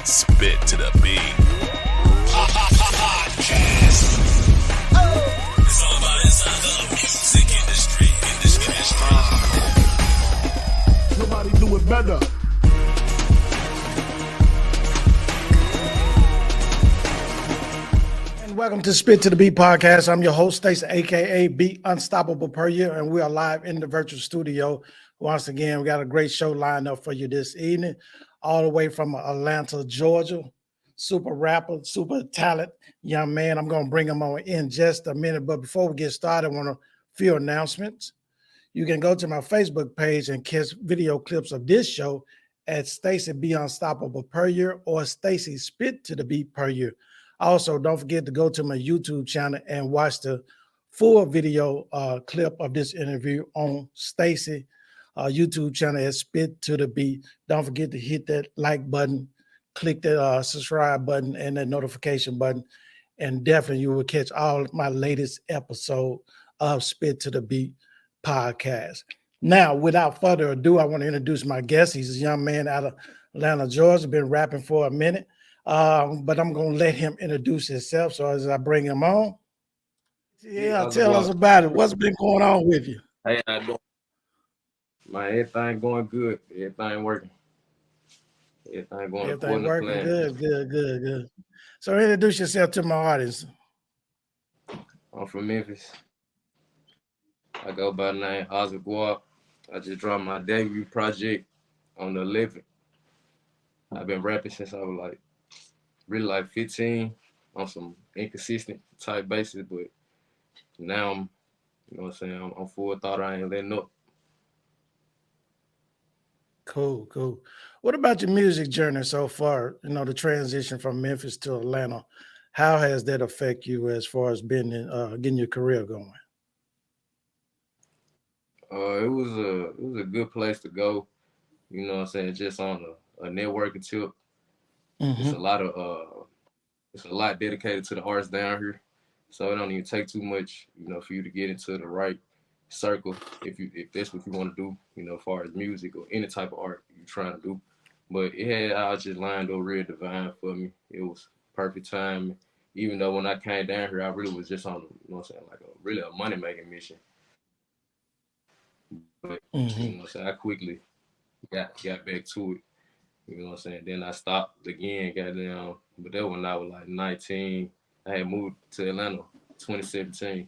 Spit to the beat. Podcast. It's all about inside the music industry. Nobody do it better. And welcome to Spit to the Beat podcast. I'm your host, Stacey, aka Beat Unstoppable Per Year, and we are live in the virtual studio. Once again, we got a great show lined up for you this evening, all the way from Atlanta, Georgia. Super rapper, super talent young man. I'm going to bring him on in just a minute. But before we get started, I want a few announcements. You can go to my Facebook page and catch video clips of this show at Stacey Be Unstoppable Per Year or Stacey Spit to the Beat Per Year. Also, don't forget to go to my YouTube channel and watch the full video clip of this interview on Stacey YouTube channel at Spit to the Beat. Don't forget to hit that like button, click that subscribe button and that notification button, and definitely you will catch all my latest episode of Spit to the Beat podcast. Now, without further ado, I want to introduce my guest. He's a young man out of Atlanta, Georgia, been rapping for a minute, but I'm going to let him introduce himself. So as I bring him on, tell us about it. What's been going on with you? Hey, how you doing? Man, everything going good. Everything working. Everything working good. So introduce yourself to my audience. I'm from Memphis. I go by the name Azul Guap. I just dropped my debut project on the 11th. I've been rapping since I was really 15 on some inconsistent type basis, but now I'm, I'm full thought. I ain't letting up. Cool. What about your music journey so far? The transition from Memphis to Atlanta. How has that affect you as far as being getting your career going? It was a good place to go. Just on a networking tip. Mm-hmm. It's a lot dedicated to the arts down here. So it don't even take too much, for you to get into the right circle if that's what you want to do, as far as music or any type of art you're trying to do. But I just lined up real divine for me. It was perfect time. Even though when I came down here, I really was just on, a money making mission. But I quickly got back to it. Then I stopped again, goddamn. But that when I was 19, I had moved to Atlanta 2017.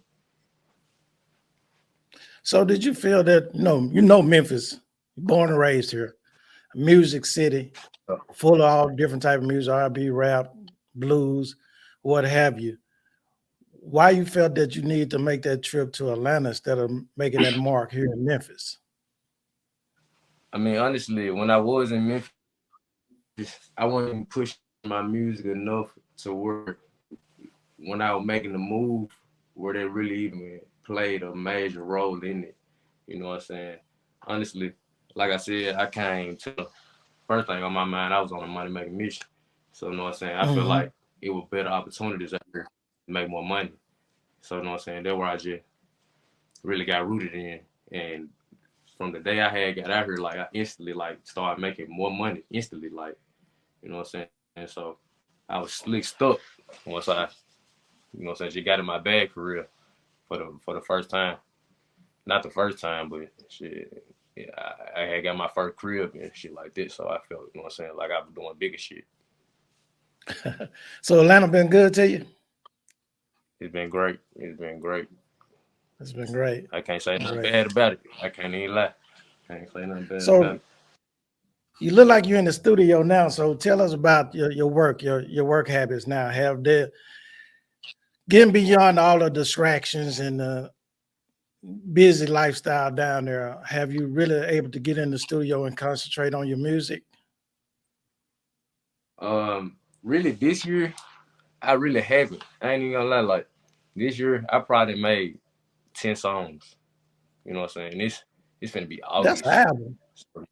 So did you feel that, Memphis, born and raised here, music city, full of all different type of music, R&B, rap, blues, what have you. Why you felt that you need to make that trip to Atlanta instead of making that mark here in Memphis? I mean, honestly, when I was in Memphis, I wasn't pushing my music enough to where when I was making the move, where they really even played a major role in it. You know what I'm saying? Honestly, like I said, I came to the first thing on my mind, I was on a money making mission. So you know what I'm saying? I feel like it was better opportunities out there to make more money. So you know what I'm saying? That's where I just really got rooted in. And from the day I had got out here, I instantly started making more money instantly, you know what I'm saying? And so I was slick stuck once I, just got in my bag for real for the first time. Not the first time, but shit, yeah, I had got my first crib and shit like this. So I felt, I was doing bigger shit. So Atlanta been good to you? It's been great. It's been great. I can't say nothing bad about it. I can't even lie. I can't say nothing bad about it. You look like you're in the studio now, so tell us about your work, your work habits now. Have they getting beyond all the distractions and the busy lifestyle down there? Have you really able to get in the studio and concentrate on your music? Really this year, I really haven't. I ain't even gonna lie. This year, I probably made 10 songs. You know what I'm saying? It's gonna be August. That's an album.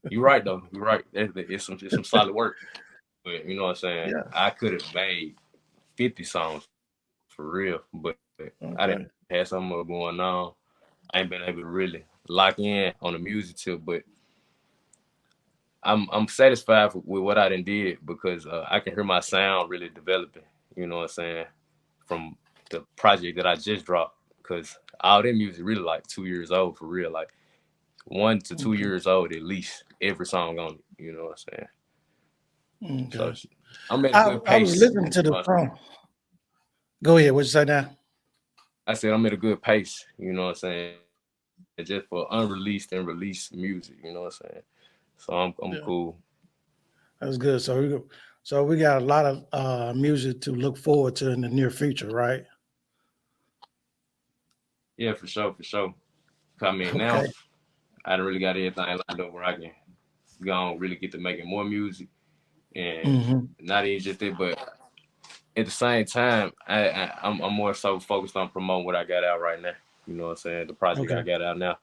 You're right though. You're right. It's some solid work. But you know what I'm saying? Yeah. I could have made 50 songs for real, but I didn't have something going on. I ain't been able to really lock in on the music tip, but I'm satisfied with what I done did because I can hear my sound really developing. You know what I'm saying? From the project that I just dropped, because all that music really like 2 years old for real, like 1 to 2 Okay. years old at least. Every song on it. You know what I'm saying? So Okay. I'm at a good I was pace. listening to the song. Go ahead. What you say now? I said I'm at a good pace. You know what I'm saying? Just for unreleased and released music. You know what I'm saying? So I'm Yeah, cool. that's good. So we got a lot of music to look forward to in the near future, right? Yeah, for sure, for sure. I mean, now Okay. I done really got everything lined up where I can go on really get to making more music and Hmm. not even just that, but at the same time, I'm more so focused on promoting what I got out right now. You know what I'm saying? The project I Okay. got out now,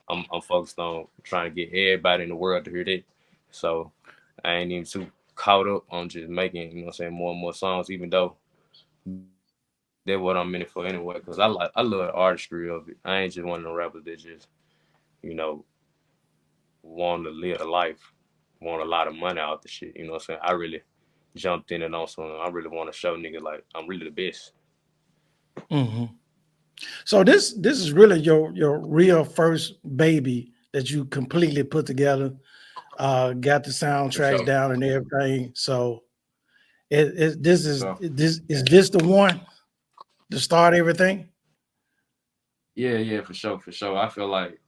I'm focused on trying to get everybody in the world to hear that. So I ain't even too caught up on just making, you know what I'm saying, more and more songs, even though that's what I'm in it for anyway. Cause I love the artistry of it. I ain't just one of the rappers that just, you know, want to live a life, want a lot of money out the shit. You know what I'm saying? I really jumped in and on something. I really want to show niggas like I'm really the best. Hmm. So this is really your real first baby that you completely put together, got the For soundtracks sure. down and everything. So this For is sure. this the one to start everything? Yeah, yeah, for sure, for sure. I feel like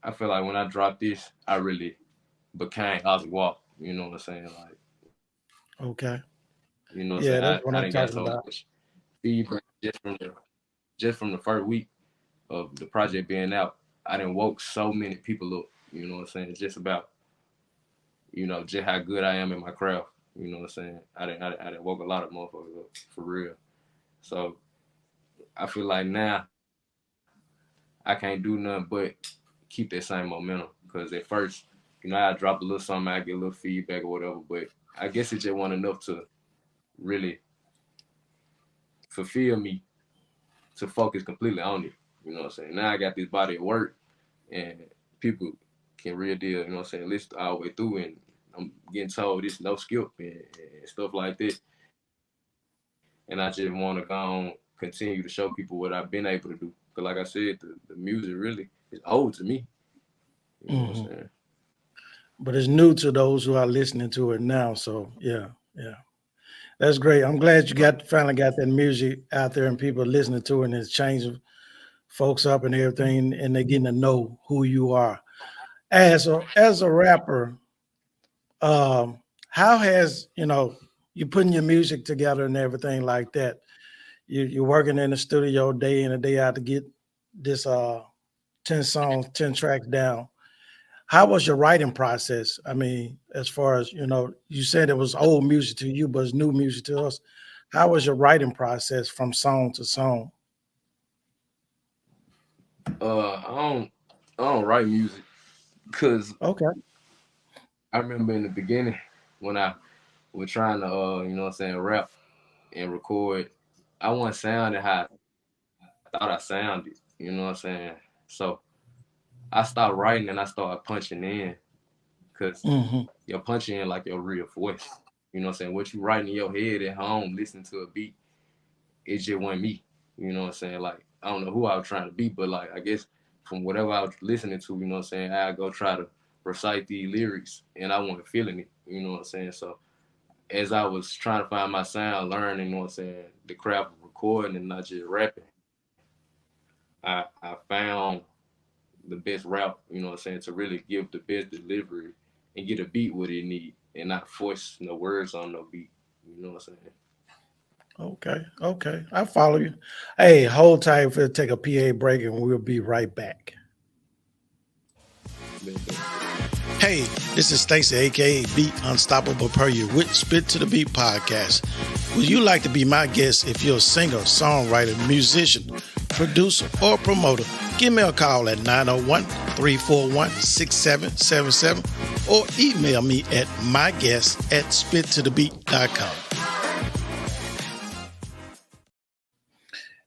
when I dropped this, I really became Azul Guap. You know what I'm saying? Like, Okay. you know what I'm saying? Yeah, that's I what I'm didn't got talking so about. much feedback just from the first week of the project being out. I didn't woke so many people up. You know what I'm saying? It's just about, just how good I am in my craft. You know what I'm saying? I didn't woke a lot of motherfuckers up for real. So I feel like now I can't do nothing but keep that same momentum. Because at first, I dropped a little something, I get a little feedback or whatever, but I guess it just wasn't enough to really fulfill me to focus completely on it. You know what I'm saying? Now I got this body of work and people can real deal, you know what I'm saying, listen all the way through and I'm getting told this no skip and stuff like that. And I just want to go on, continue to show people what I've been able to do. Because like I said, the music really is old to me. You know what I'm Hmm. saying? But it's new to those who are listening to it now. So yeah, yeah. That's great. I'm glad you Right. got finally got that music out there and people are listening to it and it's changing folks up and everything and they're getting to know who you are. As a rapper, um, how has you putting your music together and everything like that? You're working in the studio day in and day out to get this 10 songs, 10 tracks down. How was your writing process? I mean, as far as you said it was old music to you, but it's new music to us. How was your writing process from song to song? I don't write music because Okay. I remember in the beginning when I was trying to, what I'm saying, rap and record, I wasn't sounding how I thought I sounded. You know what I'm saying? So I stopped writing and I started punching in because Hmm. you're punching in like your real voice. You know what I'm saying? What you writing in your head at home, listening to a beat, it just wasn't me. You know what I'm saying? Like, I don't know who I was trying to be, but like, I guess from whatever I was listening to, you know what I'm saying, I go try to recite these lyrics and I wasn't feeling it. You know what I'm saying? So as I was trying to find my sound, learning, you know what I'm saying, the craft of recording and not just rapping, I found the best route, you know what I'm saying, to really give the best delivery and get a beat what it need and not force no words on no beat. You know what I'm saying? Okay. Okay. I follow you. Hey, hold tight for take a PA break and we'll be right back. Bet. Hey, this is Stacey, aka Beat Unstoppable Per Year with Spit to the Beat podcast. Would you like to be my guest if you're a singer, songwriter, musician, producer, or promoter? Give me a call at 901-341-6777 or email me at myguest@spittothebeat.com.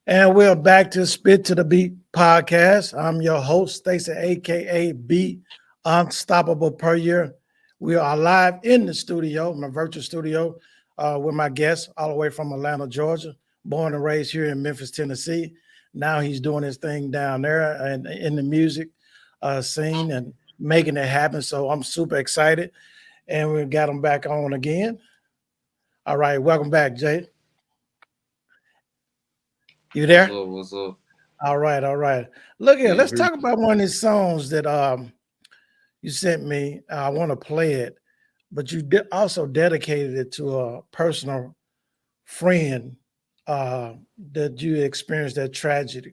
And we're back to Spit to the Beat podcast. I'm your host, Stacey, aka Beat Unstoppable Per Year. We are live in the studio, my virtual studio, with my guest all the way from Atlanta, Georgia, born and raised here in Memphis, Tennessee. Now he's doing his thing down there and in the music scene and making it happen. So I'm super excited. And we got him back on again. All right, welcome back, Jay. You What's there? up? What's up? All right, all right. Look here, Yeah, let's talk about one of these songs that you sent me. I want to play it, but you also dedicated it to a personal friend that you experienced that tragedy.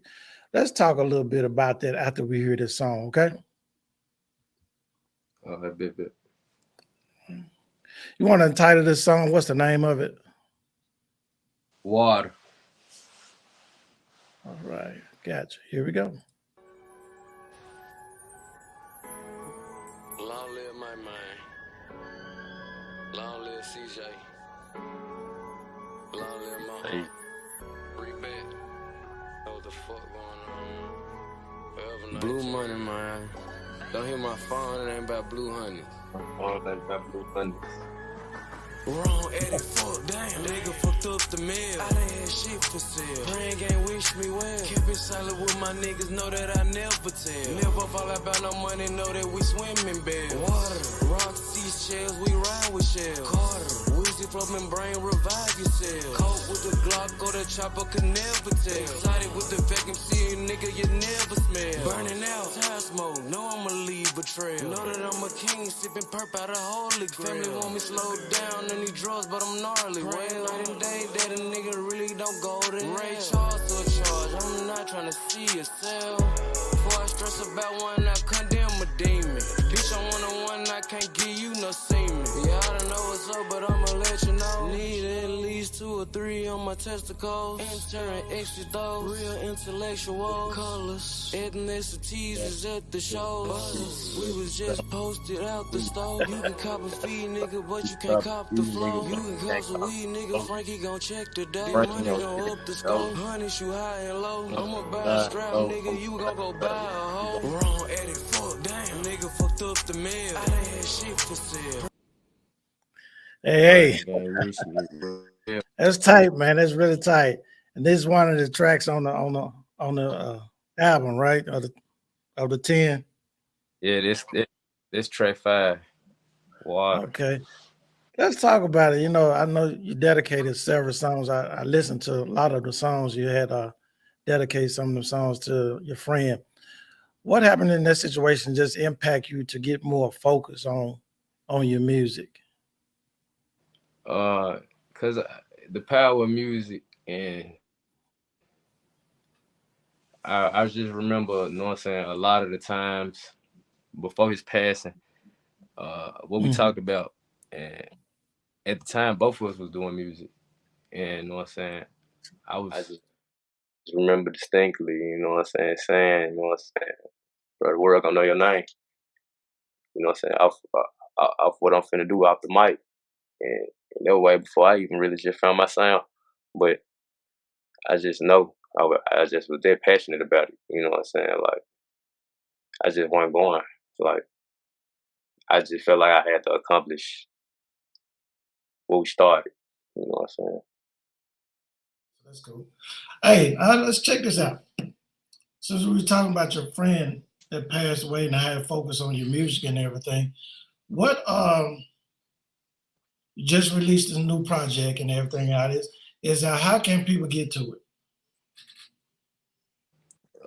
Let's talk a little bit about that after we hear this song, okay? that bit. You want to entitle this song? What's the name of it? Water. All right, gotcha. Here we go. Long live my mind. Long live CJ. Long live my Hey. Bring back. Know what the fuck going on? Forever Blue money, man. Don't hit my phone, it ain't about blue honey. All that got blue thunder. Wrong edit, fuck, damn. Nigga fucked up the mill. I done had shit for sale. Praying game wish me well. Kept it silent with my niggas, know that I never tell. Never fall about no money, know that we swimming bell. Water, rock, sea shells, we ride with shells. Carter, wheezy floating brain, revive yourself. Coke with the Glock, go the chopper, could never tell. Excited with the vacuum, see you nigga, you never smell. Burning out, tire smoke, know I'ma leave a trail. Know that I'm a king, sipping perp out of holy grail. Family want me slowed down. Need drugs, but I'm gnarly. Rain night and day that a nigga really don't go to Ray Charles to a charge. I'm not trying to see yourself. Before I stress about one, I condemn a demon. Bitch, I want a one, I can't give you no semen. Yeah, I don't know what's up, but I'ma let you know. Need at least 2 or 3 on my testicles. Entering extra though, real intellectual. Colors, ethnicities is at the shows. We was just posted out the stove. You can cop a fee, nigga, but you can't cop the flow. You can cop some weed, nigga. Frankie gon' check the dough. Money gon' up the scope. Honey, shoot high and low. I'ma buy a strap, nigga. You gon' go buy a hoe. Wrong edit, fuck, damn. Nigga fucked up the mill. I done had shit for sale. Hey, Yeah, that's tight, man. That's really tight. And this is one of the tracks on the album, right? Of the 10. yeah. This track 5. Water. Okay. Let's talk about it. You know, I know you dedicated several songs. I listened to a lot of the songs you had dedicate some of the songs to your friend. What happened in that situation just impact you to get more focus on your music? Cause the power of music, and I just remember, you know what I'm saying, a lot of the times before his passing, what we Mhm. talked about, and at the time both of us was doing music, and you know what I'm saying, I just remember distinctly, you know what I'm saying, you know what I'm saying, bro, the world gonna know your name, you know what I'm saying, off what I'm finna do off the mic, and that way before I even really just found my sound, but I just know I just was that passionate about it, you know what I'm saying, like I just wasn't going, like I just felt like I had to accomplish what we started, you know what I'm saying. That's cool. Hey, let's check this out. Since we were talking about your friend that passed away and I had to focus on your music and everything, what you just released a new project and everything out is how can people get to it?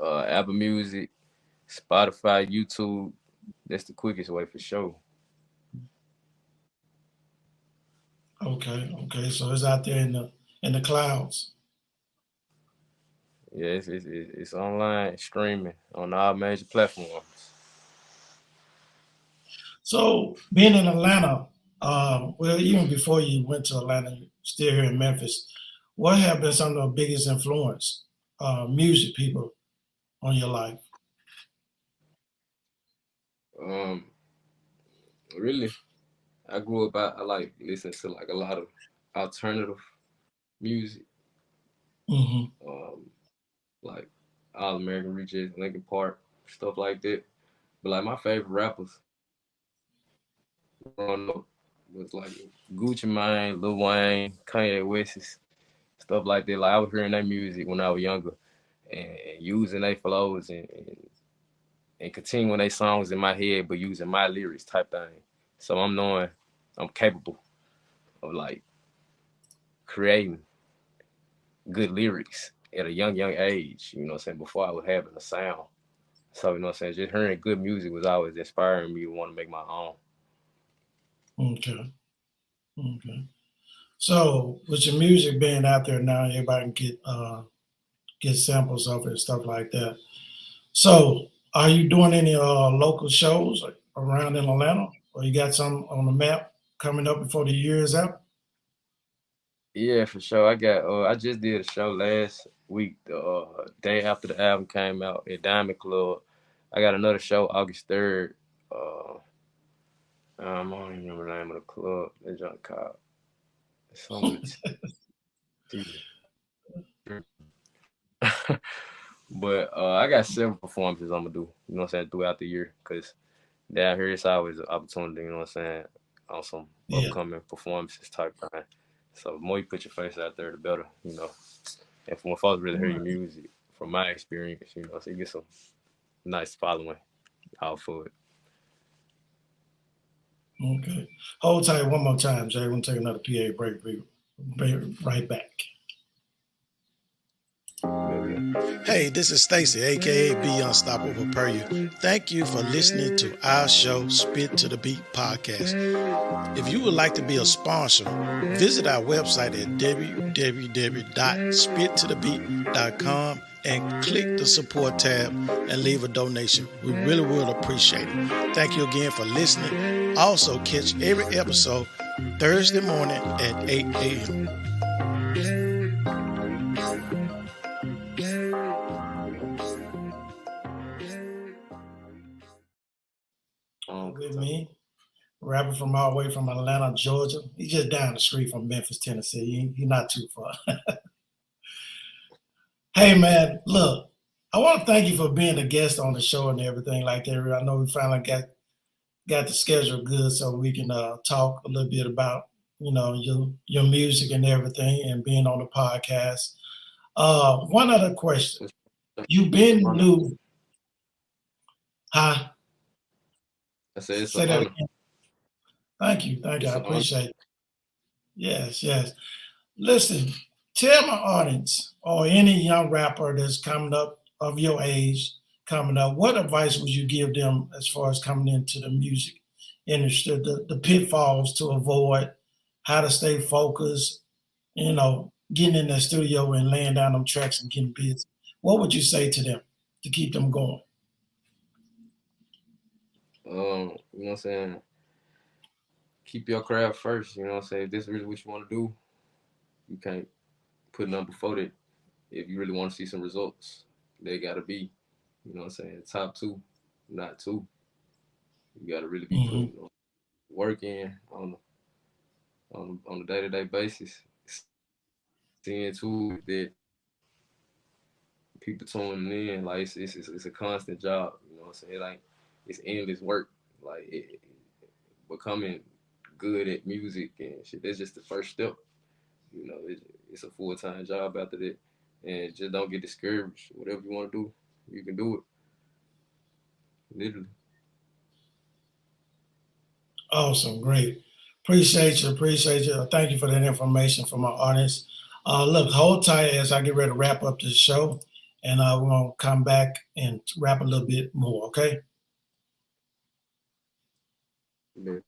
Apple Music, Spotify, YouTube. That's the quickest way for sure. Okay, okay. So it's out there in the clouds. Yeah, it's online streaming on all major platforms. So being in Atlanta, well, even before you went to Atlanta, you're still here in Memphis. What have been some of the biggest influence, music people on your life? Um, Really, I grew up. I like listening to like a lot of alternative music, Hmm. um, like All American Rejects, Linkin Park, stuff like that. But like my favorite rappers, growing up was like Gucci Mane, Lil Wayne, Kanye West, stuff like that. Like I was hearing their music when I was younger and using their flows and continuing their songs in my head, but using my lyrics type thing. So I'm knowing I'm capable of like creating good lyrics at a young age, you know what I'm saying, before I was having a sound. So, you know what I'm saying, just hearing good music was always inspiring me to want to make my own. Okay. Okay. So with your music being out there now, everybody can get samples of it and stuff like that. So are you doing any local shows around in Atlanta? Or you got some on the map coming up before the year is out? Yeah, for sure. I just did a show last week, the day after the album came out at Diamond Club. I got another show August 3rd. I don't even remember the name of the club. That junk called. It's something with But I got several performances I'm gonna do, you know what I'm saying, throughout the year. Cause down here it's always an opportunity, you know what I'm saying, on some Yeah. upcoming performances type thing. So the more you put your face out there, the better, you know. And when folks really hear your music, from my experience, you know, so you get some nice following out for it. Okay. Hold tight one more time, Jay. We're going to take another PA break. We'll be right back. Hey, this is Stacy, aka Be Unstoppable Per You. Thank you for listening to our show, Spit to the Beat Podcast. If you would like to be a sponsor, visit our website at www.spittothebeat.com and click the support tab and leave a donation. We really will appreciate it. Thank you again for listening. Also, catch every episode Thursday morning at 8 a.m. With me, rapper from all the way from Atlanta, Georgia. He's just down the street from Memphis, Tennessee. He's not too far. Hey, man, look, I want to thank you for being a guest on the show and everything like that. I know we finally got the schedule good so we can talk a little bit about, you know, your music and everything and being on the podcast. One other question. You've been new. Huh? I said it's Say an that honor. again. Thank you. I appreciate it. Yes. Listen, tell my audience or any young rapper that's coming up of your age coming up, what advice would you give them as far as coming into the music industry, the pitfalls to avoid, how to stay focused, you know, getting in the studio and laying down them tracks and getting busy? What would you say to them to keep them going? You know what I'm saying? Keep your craft first, you know what I'm saying? If this is really what you want to do, you can't put nothing before that. If you really want to see some results, they gotta be, you know what I'm saying, top two, not two. You gotta really be putting work in on a day-to-day basis, seeing to it that people tuning in. Like it's a constant job, you know what I'm saying? Like it's endless work. Like becoming good at music and shit. That's just the first step. You know, it's a full-time job after that. And just don't get discouraged. Whatever you want to do, you can do it. Literally. Awesome, great. Appreciate you. Thank you for that information from our audience. Look, hold tight as I get ready to wrap up this show, and we're going to come back and wrap a little bit more, okay? Bet.